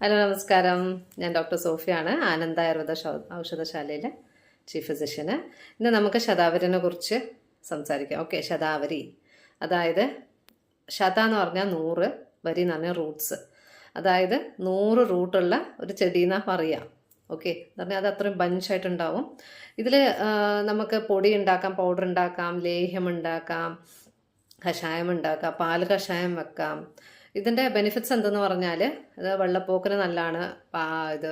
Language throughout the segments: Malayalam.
ഹലോ നമസ്കാരം. ഞാൻ ഡോക്ടർ സോഫിയാണ്, ആനന്ദ ആയുർവേദ ഔഷധശാലയിലെ ചീഫ് ഫിസിഷ്യന്. ഇന്ന് നമുക്ക് ശതാവരിനെ കുറിച്ച് സംസാരിക്കാം. ഓക്കെ, ശതാവരി അതായത് ശത എന്ന് പറഞ്ഞാൽ 100, വരി എന്ന് പറഞ്ഞാൽ റൂട്ട്സ്. അതായത് 100 റൂട്ടുള്ള ഒരു ചെടീന്നാ പറയാം. ഓക്കെ, എന്ന് പറഞ്ഞാൽ അത് അത്രയും ബഞ്ചായിട്ടുണ്ടാവും. ഇതിൽ നമുക്ക് പൊടി ഉണ്ടാക്കാം, പൗഡർ ഉണ്ടാക്കാം, ലേഹ്യം ഉണ്ടാക്കാം, കഷായം ഉണ്ടാക്കാം, പാൽ കഷായം വെക്കാം. ഇതിൻ്റെ ബെനിഫിറ്റ്സ് എന്തെന്ന് പറഞ്ഞാൽ ഇത് വെള്ളപ്പോക്കിന് നല്ലതാണ്. ഇത്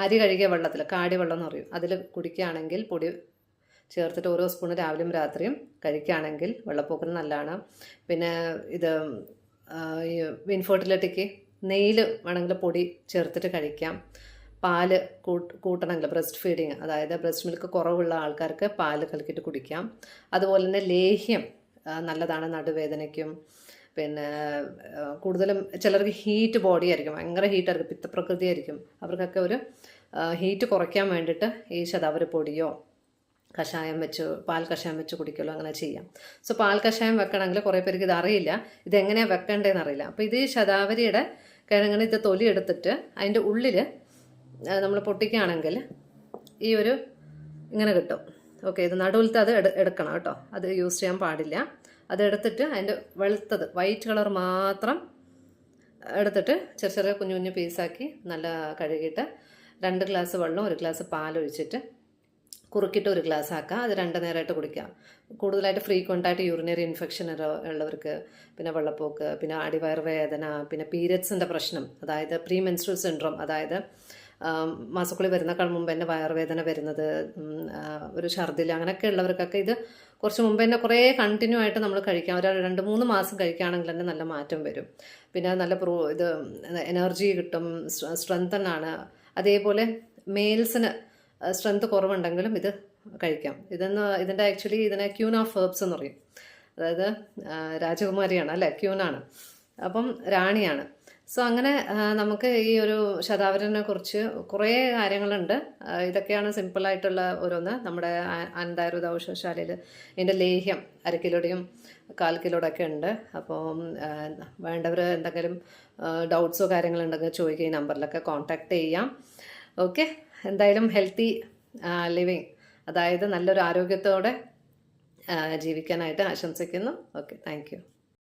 അരി കഴുകിയ വെള്ളത്തിൽ, കാടി വെള്ളം എന്ന് പറയും, അതിൽ കുടിക്കുകയാണെങ്കിൽ പൊടി ചേർത്തിട്ട് ഓരോ സ്പൂണ് രാവിലെയും രാത്രിയും കഴിക്കുകയാണെങ്കിൽ വെള്ളപ്പോക്കിന് നല്ലതാണ്. പിന്നെ ഇത് ഈ ഇൻഫെർട്ടിലിറ്റിക്ക് നെയ്യിൽ വേണമെങ്കിൽ പൊടി ചേർത്തിട്ട് കഴിക്കാം. പാല് കൂട്ടണമെങ്കിൽ ബ്രസ്റ്റ് ഫീഡിങ്, അതായത് ബ്രസ്റ്റ് മിൽക്ക് കുറവുള്ള ആൾക്കാർക്ക് പാല് കലക്കിയിട്ട് കുടിക്കാം. അതുപോലെ തന്നെ ലേഹ്യം നല്ലതാണ് നടുവേദനയ്ക്കും. പിന്നെ കൂടുതലും ചിലർക്ക് ഹീറ്റ് ബോഡി ആയിരിക്കും, ഭയങ്കര ഹീറ്റായിരിക്കും, പിത്തപ്രകൃതി ആയിരിക്കും. അവർക്കൊക്കെ ഒരു ഹീറ്റ് കുറയ്ക്കാൻ വേണ്ടിയിട്ട് ഈ ശതാവരി പൊടിയോ കഷായം വെച്ച്, പാൽ കഷായം വെച്ച് കുടിക്കലോ അങ്ങനെ ചെയ്യാം. സോ പാൽ കഷായം വെക്കണമെങ്കിൽ കുറേ പേർക്ക് ഇത് അറിയില്ല, ഇതെങ്ങനെയാണ് വെക്കേണ്ടതെന്ന് അറിയില്ല. അപ്പോൾ ഇത് ഈ ശതാവരിയുടെ കിഴങ്ങിന് ഇത് തൊലി എടുത്തിട്ട് അതിൻ്റെ ഉള്ളിൽ നമ്മൾ പൊട്ടിക്കുകയാണെങ്കിൽ ഈ ഒരു ഇങ്ങനെ കിട്ടും. ഓക്കെ, ഇത് നടുവിലത്തെ അത് എടുക്കണം കേട്ടോ, അത് യൂസ് ചെയ്യാൻ പാടില്ല. അതെടുത്തിട്ട് അതിൻ്റെ വെളുത്തത് വൈറ്റ് കളർ മാത്രം എടുത്തിട്ട് ചെറിയ ചെറിയ കുഞ്ഞു കുഞ്ഞു പീസാക്കി നല്ല കഴുകിയിട്ട് 2 ഗ്ലാസ് വെള്ളം 1 ഗ്ലാസ് പാലൊഴിച്ചിട്ട് കുറുക്കിയിട്ട് 1 ഗ്ലാസ് ആക്കുക. അത് 2 നേരമായിട്ട് കുടിക്കുക. കൂടുതലായിട്ട് ഫ്രീക്വൻ്റായിട്ട് യൂറിനറി ഇൻഫെക്ഷൻ ഉള്ളവർക്ക്, പിന്നെ വെള്ളപ്പോക്ക്, പിന്നെ അടിവയർ വേദന, പിന്നെ പീരിയഡ്സിൻ്റെ പ്രശ്നം, അതായത് പ്രീ മെൻസ്ട്രൽ സിൻഡ്രോം, അതായത് മാസക്കുളി വരുന്നേക്കാൾ മുമ്പ് തന്നെ വയറുവേദന വരുന്നത്, ഒരു ഛർദിൽ, അങ്ങനെയൊക്കെ ഉള്ളവർക്കൊക്കെ ഇത് കുറച്ച് മുമ്പ് തന്നെ കുറേ കണ്ടിന്യൂ ആയിട്ട് നമ്മൾ കഴിക്കാം. ഒരു 2-3 മാസം കഴിക്കുകയാണെങ്കിൽ തന്നെ നല്ല മാറ്റം വരും. പിന്നെ നല്ല ഇത് എനർജി കിട്ടും, സ്ട്രെങ്തനാണ്. അതേപോലെ മെയിൽസിന് സ്ട്രെങ്ത് കുറവുണ്ടെങ്കിലും ഇത് കഴിക്കാം. ഇതിൻ്റെ ആക്ച്വലി ഇതിനെ ക്യൂൻ ഓഫ് ഹെർബ്സ് എന്ന് പറയും. അതായത് രാജകുമാരിയാണ് അല്ലേ, ക്യൂനാണ്, അപ്പം റാണിയാണ്. സോ അങ്ങനെ നമുക്ക് ഈ ഒരു ശതാവരിനെ കുറിച്ച് കുറേ കാര്യങ്ങളുണ്ട്. ഇതൊക്കെയാണ് സിമ്പിളായിട്ടുള്ള ഓരോന്ന്. നമ്മുടെ ആനന്ദ ആയുർവേദ ഔഷധശാലയിൽ ഇതിൻ്റെ ലേഹ്യം 1/2 കിലോയുടെയും 1/4 കിലോയുടെ ഒക്കെ ഉണ്ട്. അപ്പോൾ വേണ്ടവർ എന്തെങ്കിലും ഡൗട്ട്സോ കാര്യങ്ങളുണ്ടെങ്കിൽ ചോദിക്കുക, ഈ നമ്പറിലൊക്കെ കോൺടാക്റ്റ് ചെയ്യാം. ഓക്കെ, എന്തായാലും ഹെൽത്തി ലിവിങ്, അതായത് നല്ലൊരു ആരോഗ്യത്തോടെ ജീവിക്കാനായിട്ട് ആശംസിക്കുന്നു. Okay, thank you.